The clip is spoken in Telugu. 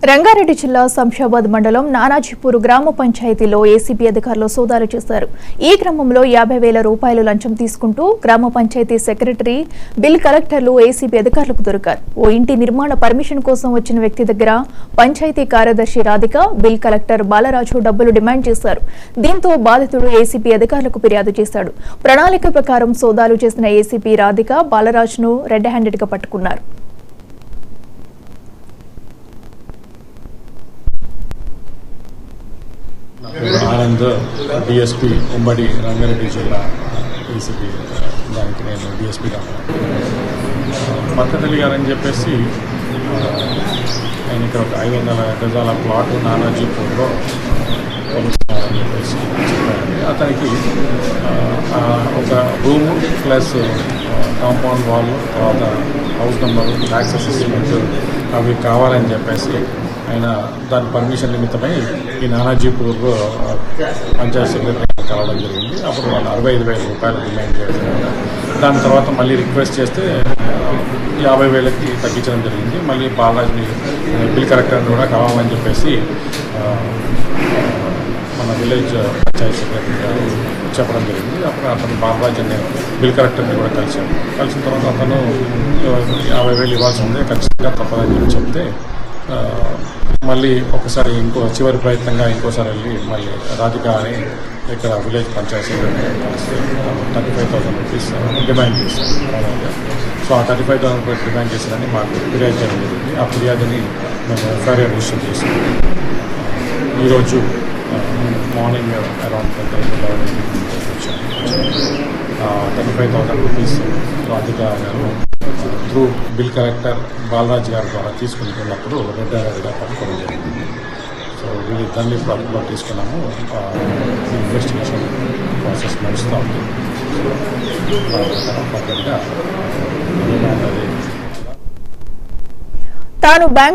రంగారెడ్డి జిల్లా శంషాబాద్ మండలం నానాజీపూర్ గ్రామ పంచాయతీలో ఏసీబీ అధికారులు సోదాలు చేశారు. ఈ క్రమంలో 50,000 రూపాయలు లంచం తీసుకుంటూ గ్రామ పంచాయతీ సెక్రటరీ, బిల్ కలెక్టర్లు ఏసీబీ అధికారులకు దొరికారు. ఓ ఇంటి నిర్మాణ పర్మిషన్ కోసం వచ్చిన వ్యక్తి దగ్గర పంచాయతీ కార్యదర్శి రాధిక, బిల్ కలెక్టర్ బాలరాజు డబ్బులు డిమాండ్ చేశారు. దీంతో బాధితుడు ఏసీబీ అధికారులకు ఫిర్యాదు చేశాడు. ప్రణాళిక ప్రకారం సోదాలు చేసిన ఏసీపీ రాధిక, బాలరాజును రెడ్ హ్యాండెడ్ గా పట్టుకున్నారు. ఆనంద్ డిఎస్పీ ఉమ్మడి రంగారెడ్డి జిల్లా ఏసీపీ దానికి నేను డిఎస్పీగా పక్కతల్లి గారని చెప్పేసి ఆయన ఇక్కడ ఒక 500 గజాల ప్లాట్ నానాజీపూర్లో కొనుక్కున్నారని చెప్పేసి చెప్పారండి. అతనికి ఒక రూము ప్లస్ కాంపౌండ్ వాల్, తర్వాత హౌస్ నెంబరు, ట్యాక్స్ అసెస్మెంట్ అవి కావాలని చెప్పేసి ఆయన దాని పర్మిషన్ నిమిత్తమై ఈ నానాజీపూర్ పంచాయత్ సెక్రటరీ కావడం జరిగింది. అప్పుడు వాళ్ళు 65,000 రూపాయలు డిమాండ్ చేశారు. దాని తర్వాత మళ్ళీ రిక్వెస్ట్ చేస్తే 50,000కి తగ్గించడం జరిగింది. మళ్ళీ బాలరాజ్ని బిల్ కలెక్టర్ని కూడా కావాలని చెప్పేసి మన విలేజ్ పంచాయత్ సెక్రటరీ గారు చెప్పడం జరిగింది. అప్పుడు అతను బాలరాజ్ అనే బిల్ కలెక్టర్ని కూడా కలిశాడు. కలిసిన తర్వాత అతను 50,000 ఇవ్వాల్సి ఉంది, ఖచ్చితంగా తప్పదని చెప్పి చెప్తే మళ్ళీ ఒకసారి చివరి ప్రయత్నంగా ఇంకోసారి వెళ్ళి మళ్ళీ రాధిక అని ఇక్కడ విలేజ్ పంచాయతీ సెక్రటరీ కలిసి 35,000 రూపీస్ డిమాండ్ చేశారు. సో ఆ 35,000 రూపీస్ డిమాండ్ చేశారని మాకు ఫిర్యాదు చేయడం జరిగింది. ఆ ఫిర్యాదుని మేము ఎఫ్ఐఆర్ రిజిస్టర్ చేసాం. ఈరోజు మార్నింగ్ అరౌండ్ 35,000 రూపీస్ రాధిక గారు త్రూ బిల్ కలెక్టర్ బాలరాజ్ గారి ద్వారా తీసుకుంటున్నప్పుడు రెడ్ హ్యాండెడ్గా పట్టుకోవడం జరిగింది. సో వీళ్ళిద్దరిని ఇప్పుడు అదుపులో తీసుకున్నాము. ఇన్వెస్టిగేషన్ ప్రాసెస్ నడుస్తూ ఉంది. పక్కగా తాను బ్యాంక్